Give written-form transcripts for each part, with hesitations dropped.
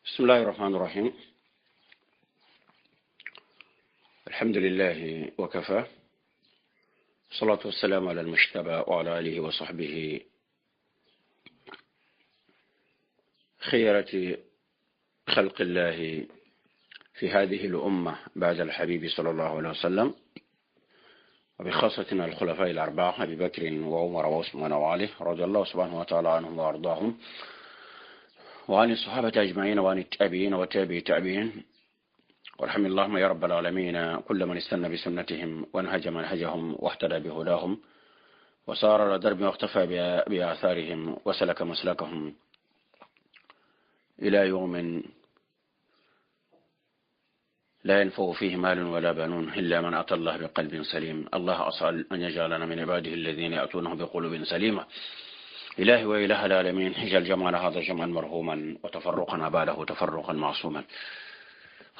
بسم الله الرحمن الرحيم. الحمد لله وكفى، الصلاة والسلام على المجتبى وعلى آله وصحبه خيرة خلق الله في هذه الأمة بعد الحبيب صلى الله عليه وسلم، وبخاصة الخلفاء الأربعة أبي بكر وعمر وعثمان وعلي رضي الله سبحانه وتعالى عنهم وأرضاهم، وعن الصحابة أجمعين، وعن التابعين وتابعي التابعين، وارحم اللهم يا رب العالمين كل من استنى بسنتهم وانهج منهجهم واهتدى بهداهم وسار على درب واختفى بآثارهم وسلك مسلكهم إلى يوم لا ينفع فيه مال ولا بنون إلا من أتى الله بقلب سليم. الله أسأل أن يجعلنا من عباده الذين يأتونه بقلوب سليمة. إلهي وإله العالمين، اجعل جمعنا هذا جمعا مرحوما وتفرقنا بعده تفرقا معصوما.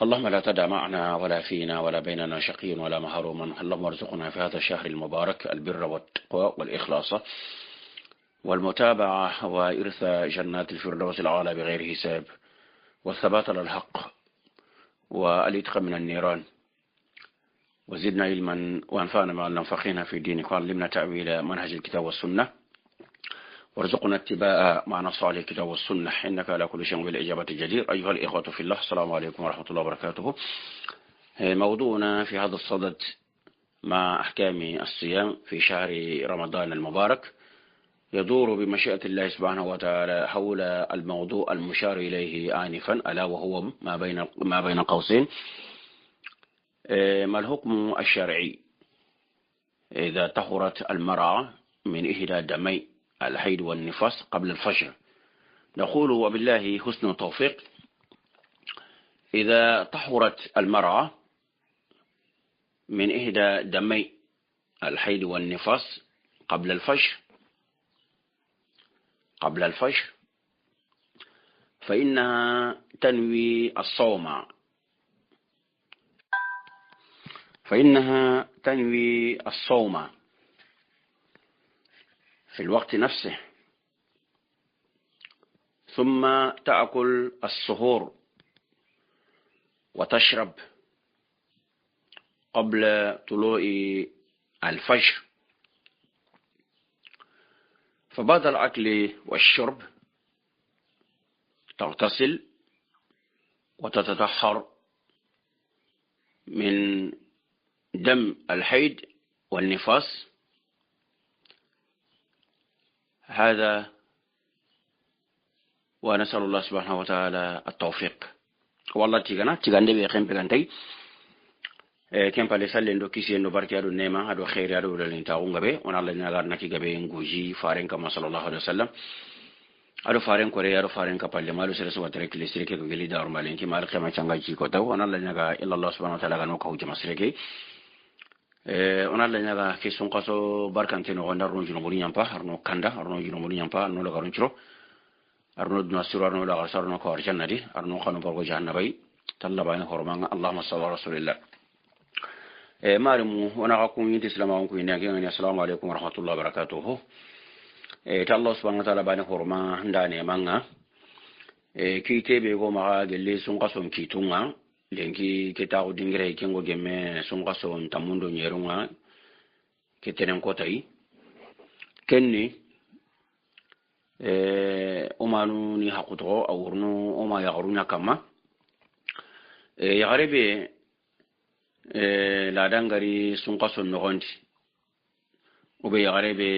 اللهم لا تدع معنا ولا فينا ولا بيننا شقي ولا محروما. اللهم ارزقنا في هذا الشهر المبارك البر والتقوى والإخلاص والمتابعة وإرث جنات الفردوس الأعلى بغير حساب، والثبات على الحق والإتق من النيران، وزدنا علما وانفعنا مع النفخين في دينك، وعلمنا تأويل منهج الكتاب والسنة، وارزقنا اتباع مع نص عليه الكتاب والسنة، إنك على كل شيء بالإجابة جدير. أيها الإخوة في الله، السلام عليكم ورحمة الله وبركاته. موضوعنا في هذا الصدد مع أحكام الصيام في شهر رمضان المبارك يدور بمشيئة الله سبحانه وتعالى حول الموضوع المشار إليه آنفا، ألا وهو ما بين قوسين: ما الحكم الشرعي إذا طهرت المرأة من إحدى دمي الحيض والنفاس قبل الفجر؟ نقول وبالله حسن التوفيق: إذا طهرت المرأة من إحدى دمي الحيض والنفاس قبل الفجر فإنها تنوي الصوم في الوقت نفسه، ثم تأكل السحور وتشرب قبل طلوع الفجر، فبعد الأكل والشرب تغتسل وتتطهر من دم الحيض والنفاس. هذا ونسأل الله سبحانه وتعالى التوفيق. والله تيغاندي بيخيم بيغاندي كم بالسال لندو كيسي لندو باركي أدو نيما أدو خير أدو لنتاعون غبي ونالله نغار نكي غبي نغوجي فارين كما صلى الله عليه وسلم أدو فارين كوري أدو فارين كبالي مالو سرسوا تريك لسريكي كغلي دار مالين كي مالك ما چانغا جيكو تاو ونالله نغا إلا الله سبحانه وتعالى غنو كهو جمع سريكي ونالله نغا كي سنقاسو باركانتينو غندر نجنو مولي نيامبا أرنو كاندا أرنو جنو مولي نيامبا أرنو لغارون چرو أرنو دناسيرو أرنو لغارس أرنو كوار جنة دي أرنو خانو برغو جهنم باي تلا باين خورمان اللهم صل على رسول الله. مارمو وانا اكون ينتي السلام عليكم السلام عليكم ورحمه الله وبركاته. تا الله سبحانه وتعالى بان خورما ndane manga kite be go ma gelle sun qason kitunga lenki kitaw dingire kengo gemme sun qason tamundo nyerunga kitenen kotai kenni omanu ni hakuto awurnu oma yarunya kama yagarebe la dangari sun qason nogondi ube yagarebe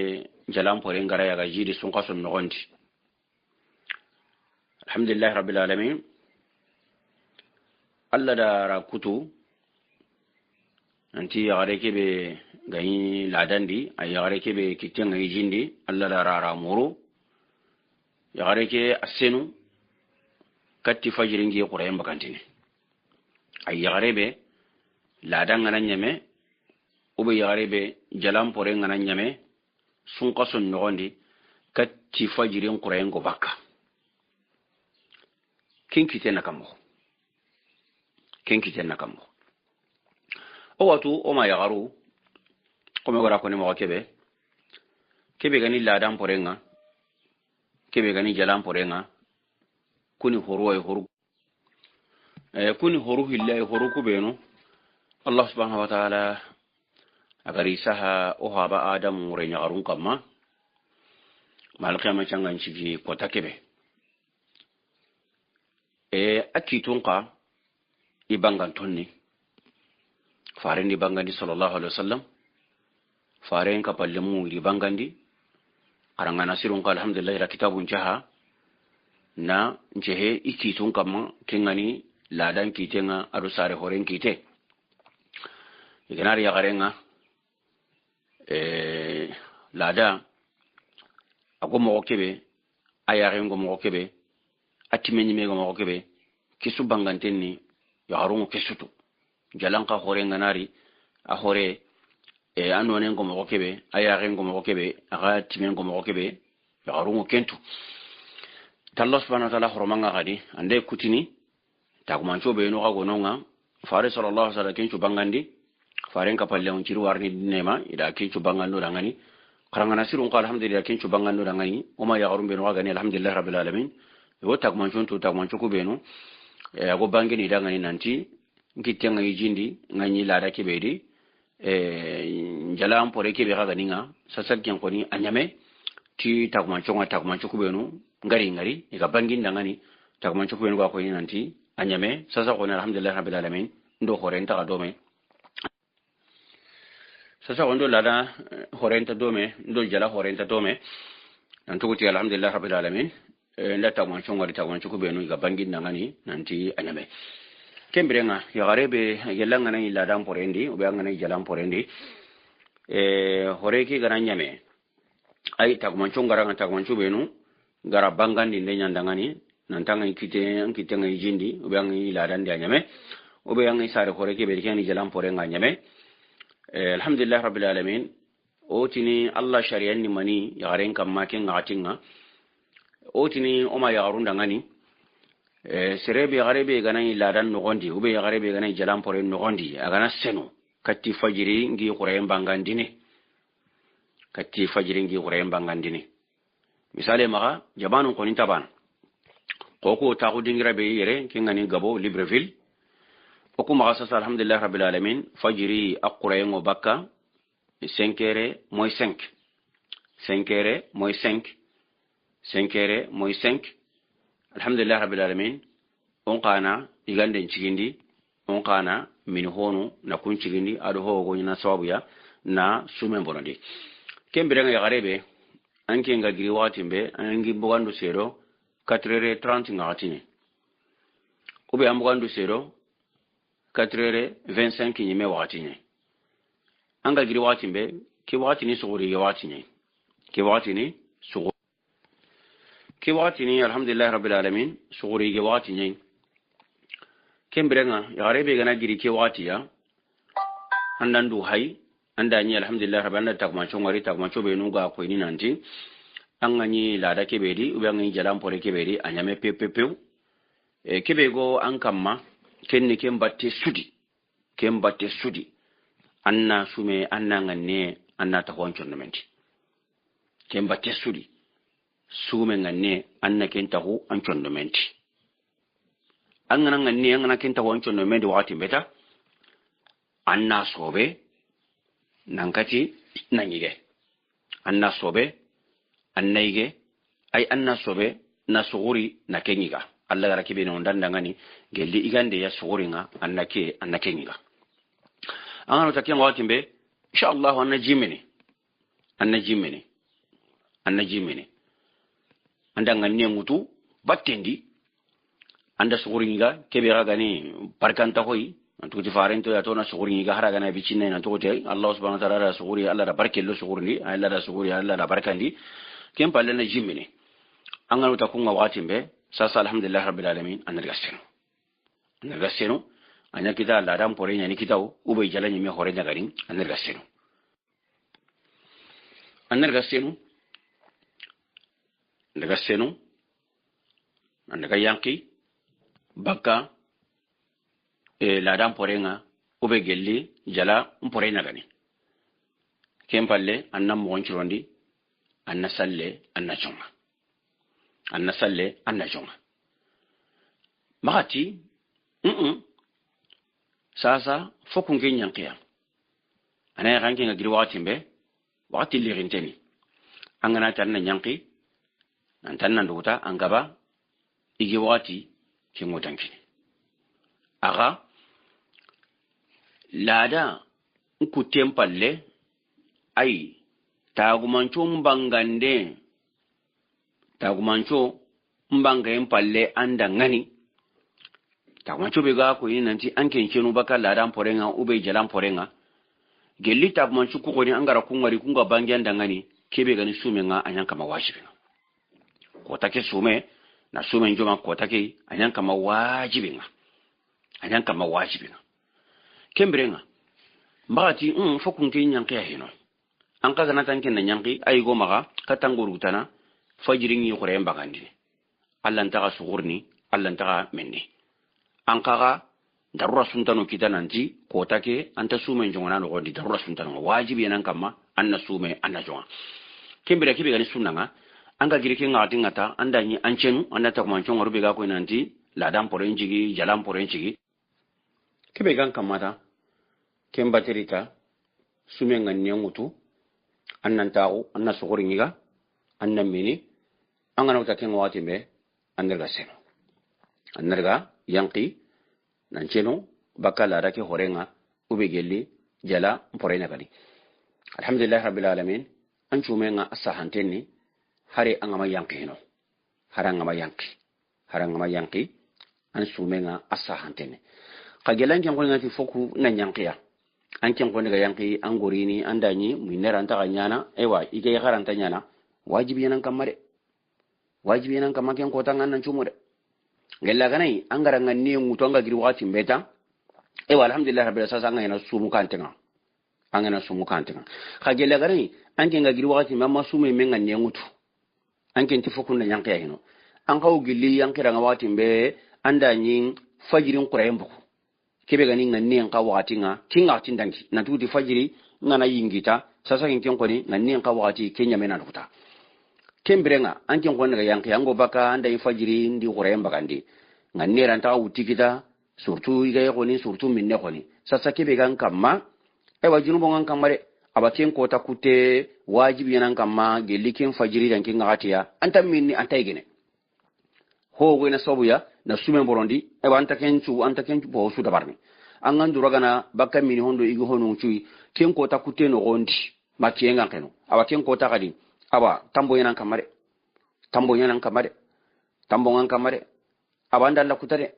jalam pore ngara yaga jidi sun qason nogondi. alhamdulillah rabbil alamin. alla da rakutu anti yagare kebe gani ladandi ay yagare kebe kitenga yijindi alla da rara muru yagare ke asenu katti fajiringi qurayem bakantini ay yagarebe ladan ngana nyame ube yagarebe jalam pore ngana nyame sun qason nogondi katti fajirin qurayen go bakka kinkitena kamo o watu o ma yagaru kome gora koni mo kebe gani ladan pore nga kebe gani jalam pore nga kuni horu kuni horu hillahi horu kubenu Allah subhanahu wa ta'ala agari saha o haba adam re nyaarun kamma mal qiyama changan chigi kota kebe akitun ka ibangan tonni faren di bangandi sallallahu alaihi wasallam faren ka pallemu di bangandi aranga nasirun ka alhamdulillah ila kitabun jaha na njehe ikitun kamma kengani ladan kitenga adu sare horen kite iganari yagarenga lada ago mo kebe ayaren go mo kebe atimenyi me go mo kebe kisu bangantenni yagarungu kesutu jalanka horenga nari a hore anonen go mo kebe ayaren go mo kebe aga timen go mo kebe yagarungu kentu tallah subhanahu wa ta'ala horomanga gadi ande kutini tagumanco be no gago nonga fare sallallahu alaihi wasallam kencu bangandi faren ka palle on ciru warni nema ida kencu bangando dangani karangana sirun qala alhamdulillah kencu bangando dangani o ma yagarum be no gani alhamdulillah rabbil alamin wo tagumanco ko be no go bangeni dangani nanti ngitenga yijindi ngani lada kebedi jalam pore kebe ga ganinga sasal ken koni anyame ti tagumanco ko be no ngari iga bangin dangani tagumanco ko be no ga ko nanti anyame sasa ko alhamdulillah rabbil alamin ndo horenta ga dome sasa ndo lada horenta dome ndo jala horenta dome nanto ko ti alhamdulillah rabbil alamin ndata mo chongari ta mo chukube no ga bangin nangani nanti anyame kembrenga ya garebe yelanga na ila dam porendi o be ngana jalam porendi horeki ga nyame ay ta mo chongara ngata mo chube no gara bangandi nde nyandangani nantanga ikite ngai jindi o be ngai ila dan dia nyame o be ngai sare horeki be kani jalam porenga nyame alhamdulillah rabbil alamin o tini Allah shari'an ni mani ya garen kam maken ngatinga o tini o ma ya garunda ngani serebe garebe ganai ladan no gondi ube garebe ganai jalam pore no gondi agana seno katti fajiri ngi qurayem bangandini misale maga jabanu ko ni taban koko ta ko dingira be yere kingani gabo Libreville oku maga sasa alhamdulillah rabbil alamin fajiri aqurayem bakka 5h moins 5 5h moins 5 5h moins 5 alhamdulillah rabbil alamin on kana igande cigindi on kana min honu na kun cigindi ado hogo na sababu ya na sumen bonandi kembere nga garebe anke nga giri watimbe angi bugandu sero 4h30 ngatini ube ambugandu sero 4h25 nyime watini anga giri watimbe ki watini suguri watini ki watini suguri ki watini alhamdulillah rabbil alamin suguri watini kembrenga ya garebe gana giri ki watiya andandu hay andani alhamdulillah rabbil takmancho be nuga ko ni nanti angani lada kebedi ubangi jalam pore kebedi anyame pepepew kebego ankamma kenni kembatte sudi anna sume anna nganne anna ta honcho namenti kembatte sudi sume nganne anna kenta hu ancho namenti angana kenta hu ancho namenti wakati beta anna sobe nankati nanyige anna sobe annayge ay anna sobe na suguri na kenyiga Allah gara kibe no ndandangani gelli igande ya suguringa annake kenyiga angano takiya watimbe insha Allah anna jimene andangani mutu battendi anda suguringa kebe gani barkanta hoyi antu farento ya tona suguri ga haraga na bicinna na tote Allah subhanahu wa ta'ala suguri Allah da barkello suguri Allah da suguri Allah da barkandi kem palle na jimini angano ta kunga watimbe sasa alhamdulillah rabbil alamin anargaseno anya kita Allah dan pore nya ni kitao ube jalanya me hore nya garin anargaseno andaga yanki baka ladan porenga ube gelli jala porena gani kempalle annam monchirondi anna salle anna jonga magati sasa fokun ke nyankiya ana ranke nga giri wakati mbe wakati lirinteni angana tan na nyanki nan tan nan duta angaba igi wakati ke ngotanki aga lada ku tempalle ai tagumancho mbangayen palle anda ngani tagumancho be ga ko yin nanti anken kenu baka ladan porenga ube jalan porenga gelli tagumancho ko ni angara kungari kunga bangyan dangani kebe gani sumenga anyan kama wajibi ko take sume na sume njoma ko take anyan kama wajibi kembrenga mbati fokun ke nyanki ya hino an kaga na tanken na nyanki ay go maga katanguru tana fajirin yi khore mbagandi Allah ntaka sugurni Allah ntaka menni an kaga darura suntano kitananti ko take anta sume njona no gondi darura suntano wajibi nan kamma anna sume anna jonga kembere kibe gani sunnanga anga girike ngati ngata andani ancenu anda ta kuma chongo rubega ko nanti ladan porenjigi jalan porenjigi kibe gan kamata kembaterita sume nganne ngutu annan tawo anna suguri ngiga annan mini anga nauta ken wati be andarga seno andarga yanki nanceno bakala rake horenga ube gelli jala porena kadi alhamdulillah rabbil alamin an cumenga asahantenni hare angama yanki hino harangama yanki an sumenga asahantenni kagelan ken ko ngati foku na yankiya an ken ko daga yanki an gorini an danyi minera anta kanyana ewa ike garanta nyana wajibi nan kamare ken ko tan nan cumude gella ganai an garanga ni nguto anga giri wati mbeta ewa alhamdulillah rabbil sasa ngana sumu kantenga angana sumu kantenga kagela ganai an ken ga giri wati mamma sumu menga ne ngutu an ken tifoku na yankiya hino an kawo gilli yankira nga wati mbe anda nyin fajirin qurayembo kebe gani nganni an kawo wati nga kinga tindanki na tuti fajiri ngana yingita sasa kin ko ni nganni an kawo wati kenya mena nukuta kembrenga an ken ko nga yanki ango baka anda yin fajiri ndi qurayemba kandi nganni ran ta wuti kita surtout iga ko ni surtout minne ko ni sasa kebe gan kamma e wajinu bongan kamare abaten ko ta kute wajibi nan kamma gelikin fajiri dan kin ngatiya anta minni anta igene ho go na sobuya na sumen borondi e anta kencu bo su dabarni an gan duragana bakka mini hondo igi honu cui ken ko ta kute no gondi makiyenga kenu aba ken ko ta kadi aba tambo yanan kamare aba ndalla kutare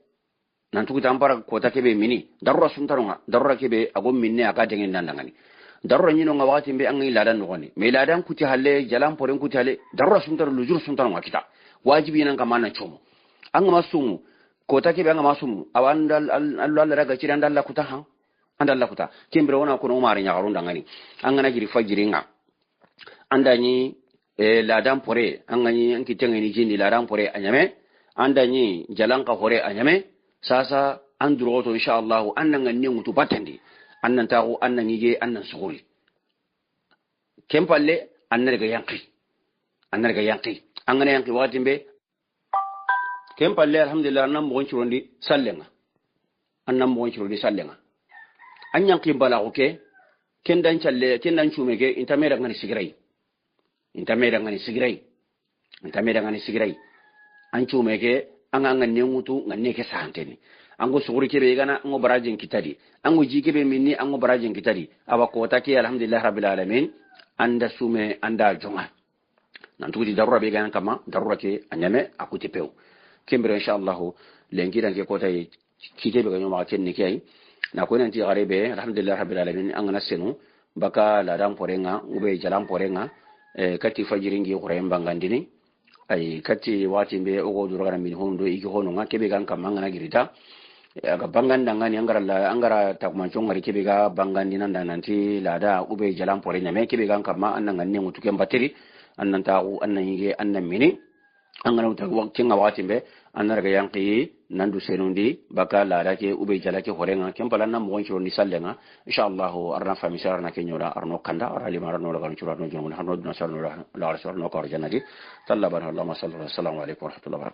nan tuku tampara ko ta kebe mini darura suntarunga darura kebe agom minne aka dengen dandangani darura nyino nga wakati mbe angi ladan no goni me ladan kuti halle jalan poren kuti halle darura suntar lujur suntarunga kita wajibi nan kamana chomo anga masumu ko ta kebe anga masumu awandal Allah raga ci andalla kuta han andalla kuta kembre wona ko no mari nyaaro ndangani anga na jiri fajiringa andani ladan pore anga ni anki tengeni jindi ladan pore anyame andani jalan ka hore anyame sasa androto inshallah annan ganni mutu batandi annan tawo annan yige annan suguri kempalle annar ga yanki angana yanki wati mbe kempalle alhamdulillah nan mo gonchirondi sallenga an yanki bala oke kendan chumeke intamera ngani sigirai an chumeke anga nganne ngutu nganne ke santeni ango suguri kebe gana ango barajin kitadi ango jikebe minni ango barajin kitadi aba ko take alhamdulillah rabbil alamin anda sume anda jonga nan tudi darura be gana kama darura ke anyame akuti pew kembere inshallah lengi dan ke ko tay kitebe ganyo ma ken ni kay na ko nanti garebe alhamdulillah rabbil alamin angana senu baka ladam porenga ube jalam porenga kati fajiringi qurayem bangandini ay kati wati mbe ogo duragara min hondo igi hono nga kebe gan kam ngana girita aga banganda ngani angara takuma chongari kebe ga bangandi nanda nanti lada ube jalan pore nyame kebe gan kam annan nganne ngutu kem bateri annan tau annan yige annan mini angana uta wakti nga wati mbe annar ga yanqi nandu senundi baka lada ke ube jalake horenga kem palanna mo woncho ni sallenga inshallah arna famisar na kenyora arno kanda arali marano la kan chura no jomo hanno na salno la salno ko janati tallabana allah sallallahu alaihi wa sallam wa rahmatullahi wa barakatuh